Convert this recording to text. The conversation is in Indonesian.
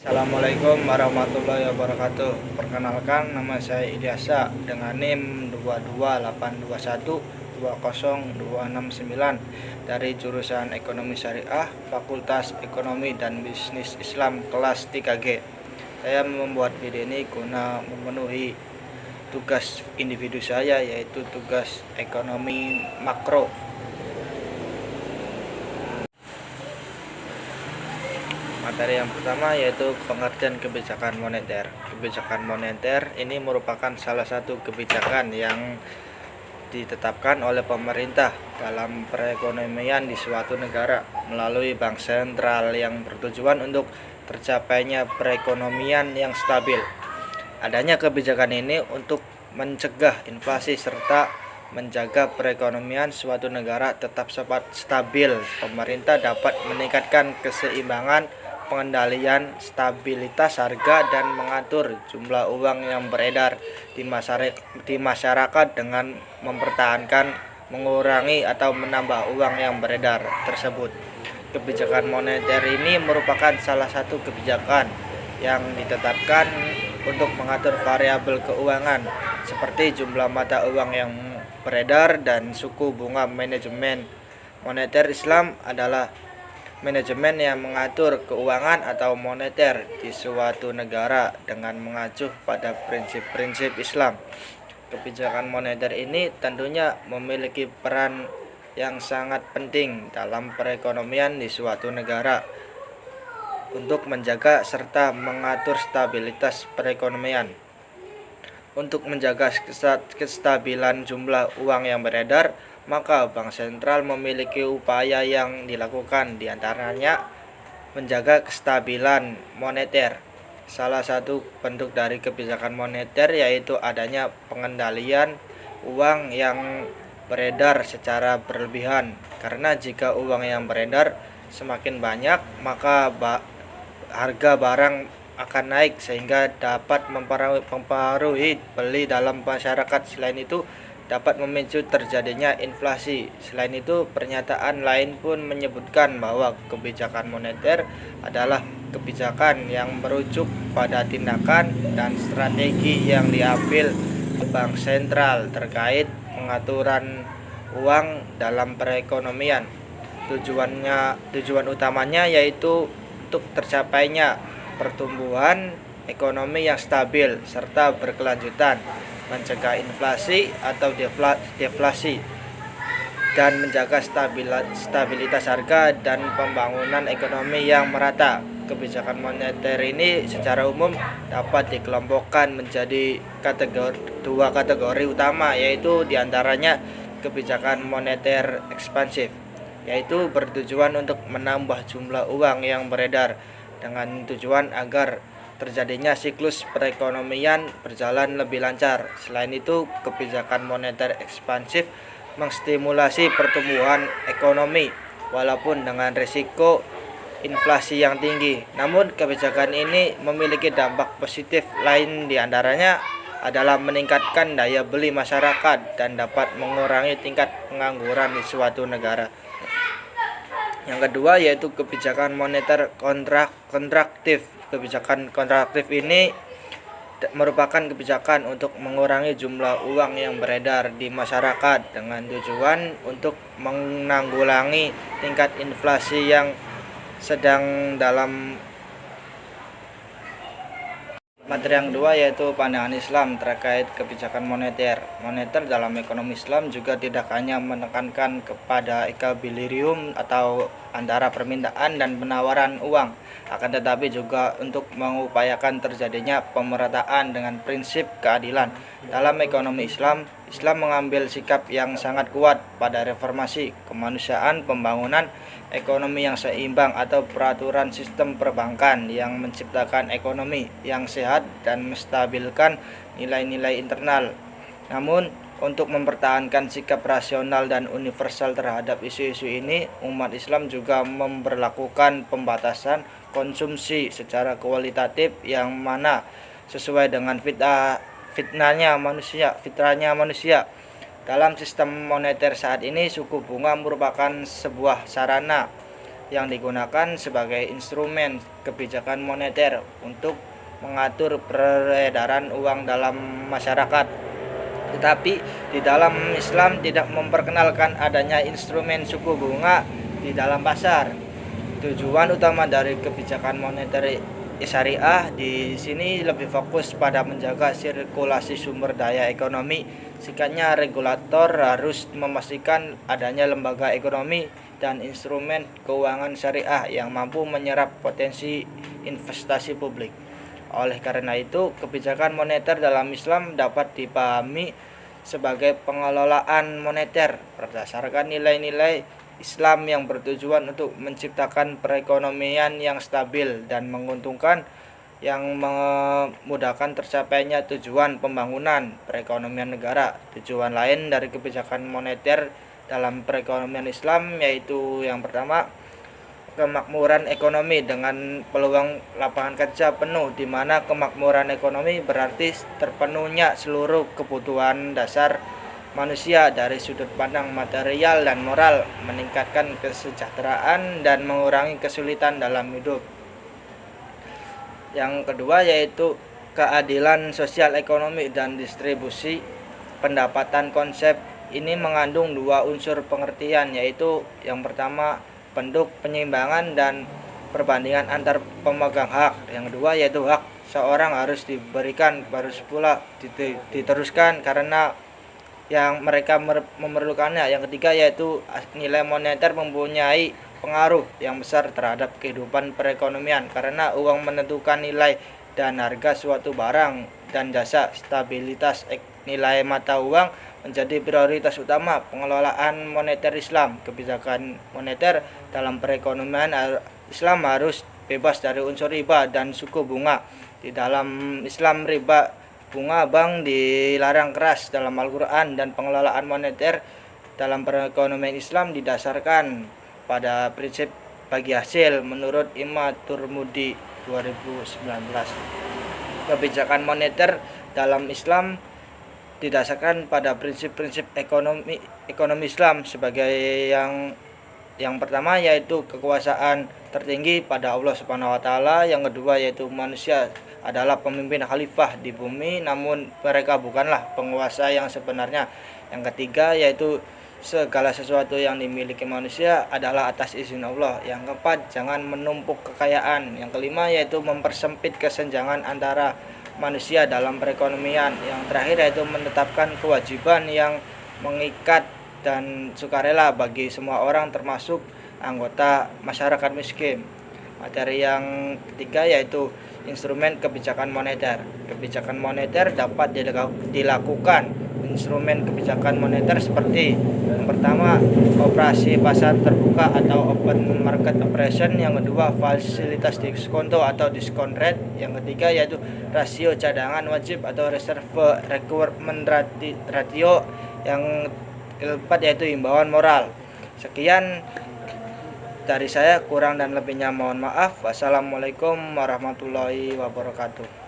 Assalamualaikum warahmatullahi wabarakatuh. Perkenalkan, nama saya Ilyasa dengan NIM 228212026 dari jurusan Ekonomi Syariah, Fakultas Ekonomi dan Bisnis Islam kelas 3G. Saya membuat video ini guna memenuhi tugas individu saya, yaitu tugas ekonomi makro. Materi yang pertama yaitu pengertian kebijakan moneter. Kebijakan moneter ini merupakan salah satu kebijakan yang ditetapkan oleh pemerintah dalam perekonomian di suatu negara melalui bank sentral yang bertujuan untuk tercapainya perekonomian yang stabil. Adanya kebijakan ini untuk mencegah inflasi serta menjaga perekonomian suatu negara tetap stabil. Pemerintah dapat meningkatkan keseimbangan pengendalian stabilitas harga dan mengatur jumlah uang yang beredar di masyarakat dengan mempertahankan, mengurangi atau menambah uang yang beredar tersebut. Kebijakan moneter ini merupakan salah satu kebijakan yang ditetapkan untuk mengatur variabel keuangan seperti jumlah mata uang yang beredar dan suku bunga. Manajemen moneter Islam adalah manajemen yang mengatur keuangan atau moneter di suatu negara dengan mengacu pada prinsip-prinsip Islam. Kebijakan moneter ini tentunya memiliki peran yang sangat penting dalam perekonomian di suatu negara untuk menjaga serta mengatur stabilitas perekonomian. Untuk menjaga kestabilan jumlah uang yang beredar, maka bank sentral memiliki upaya yang dilakukan, diantaranya menjaga kestabilan moneter. Salah satu bentuk dari kebijakan moneter yaitu adanya pengendalian uang yang beredar secara berlebihan, karena jika uang yang beredar semakin banyak, maka harga barang akan naik sehingga dapat mempengaruhi beli dalam masyarakat. Selain itu dapat memicu terjadinya inflasi. Selain itu, pernyataan lain pun menyebutkan bahwa kebijakan moneter adalah kebijakan yang merujuk pada tindakan dan strategi yang diambil bank sentral terkait pengaturan uang dalam perekonomian. Tujuan utamanya yaitu untuk tercapainya pertumbuhan ekonomi yang stabil serta berkelanjutan, mencegah inflasi atau deflasi, dan menjaga stabilitas harga dan pembangunan ekonomi yang merata. Kebijakan moneter ini secara umum dapat dikelompokkan menjadi dua kategori utama, yaitu diantaranya kebijakan moneter ekspansif, yaitu bertujuan untuk menambah jumlah uang yang beredar dengan tujuan agar terjadinya siklus perekonomian berjalan lebih lancar. Selain itu, kebijakan moneter ekspansif menstimulasi pertumbuhan ekonomi walaupun dengan risiko inflasi yang tinggi. Namun kebijakan ini memiliki dampak positif lain, diantaranya adalah meningkatkan daya beli masyarakat dan dapat mengurangi tingkat pengangguran di suatu negara. Yang kedua yaitu kebijakan moneter kontraktif. Kebijakan kontraktif ini merupakan kebijakan untuk mengurangi jumlah uang yang beredar di masyarakat dengan tujuan untuk menanggulangi tingkat inflasi yang sedang dalam. Materi yang kedua yaitu pandangan Islam terkait kebijakan moneter. Moneter dalam ekonomi Islam juga tidak hanya menekankan kepada equilibrium atau antara permintaan dan penawaran uang, akan tetapi juga untuk mengupayakan terjadinya pemerataan dengan prinsip keadilan. Dalam ekonomi Islam, Islam mengambil sikap yang sangat kuat pada reformasi kemanusiaan, pembangunan ekonomi yang seimbang atau peraturan sistem perbankan yang menciptakan ekonomi yang sehat dan menstabilkan nilai-nilai internal. Namun, untuk mempertahankan sikap rasional dan universal terhadap isu-isu ini, umat Islam juga memberlakukan pembatasan konsumsi secara kualitatif yang mana sesuai dengan fitrahnya manusia. Dalam sistem moneter saat ini, suku bunga merupakan sebuah sarana yang digunakan sebagai instrumen kebijakan moneter untuk mengatur peredaran uang dalam masyarakat. Tetapi di dalam Islam tidak memperkenalkan adanya instrumen suku bunga di dalam pasar. Tujuan utama dari kebijakan moneter syariah di sini lebih fokus pada menjaga sirkulasi sumber daya ekonomi. Sikatnya regulator harus memastikan adanya lembaga ekonomi dan instrumen keuangan syariah yang mampu menyerap potensi investasi publik. Oleh karena itu, kebijakan moneter dalam Islam dapat dipahami sebagai pengelolaan moneter berdasarkan nilai-nilai Islam yang bertujuan untuk menciptakan perekonomian yang stabil dan menguntungkan, yang memudahkan tercapainya tujuan pembangunan perekonomian negara. Tujuan lain dari kebijakan moneter dalam perekonomian Islam yaitu yang pertama, kemakmuran ekonomi dengan peluang lapangan kerja penuh, di mana kemakmuran ekonomi berarti terpenuhnya seluruh kebutuhan dasar manusia dari sudut pandang material dan moral, meningkatkan kesejahteraan dan mengurangi kesulitan dalam hidup. Yang kedua yaitu keadilan sosial ekonomi dan distribusi pendapatan. Konsep ini mengandung dua unsur pengertian, yaitu yang pertama bentuk penyeimbangan dan perbandingan antar pemegang hak. Yang kedua yaitu hak seorang harus diberikan, harus pula diteruskan karena yang mereka memerlukannya. Yang ketiga yaitu nilai moneter mempunyai pengaruh yang besar terhadap kehidupan perekonomian karena uang menentukan nilai dan harga suatu barang dan jasa. Stabilitas nilai mata uang menjadi prioritas utama pengelolaan moneter Islam. Kebijakan moneter dalam perekonomian Islam harus bebas dari unsur riba dan suku bunga. Di dalam Islam, riba bunga bank dilarang keras dalam Al-Quran, dan pengelolaan moneter dalam perekonomian Islam didasarkan pada prinsip bagi hasil menurut Imam Turmudi 2019. Kebijakan moneter dalam Islam didasarkan pada prinsip-prinsip ekonomi Islam sebagai yang pertama yaitu kekuasaan tertinggi pada Allah Subhanahu wa taala. Yang kedua yaitu manusia adalah pemimpin khalifah di bumi, namun mereka bukanlah penguasa yang sebenarnya. Yang ketiga yaitu segala sesuatu yang dimiliki manusia adalah atas izin Allah. Yang keempat, jangan menumpuk kekayaan. Yang kelima yaitu mempersempit kesenjangan antara manusia dalam perekonomian. Yang terakhir yaitu menetapkan kewajiban yang mengikat dan sukarela bagi semua orang termasuk anggota masyarakat miskin. Materi yang ketiga yaitu instrumen kebijakan moneter. Kebijakan moneter dapat dilakukan instrumen kebijakan moneter seperti yang pertama, operasi pasar terbuka atau open market operation. Yang kedua, fasilitas diskonto atau discount rate. Yang ketiga yaitu rasio cadangan wajib atau reserve requirement ratio. Yang keempat yaitu himbauan moral. Sekian dari saya, kurang dan lebihnya mohon maaf. Wassalamualaikum warahmatullahi wabarakatuh.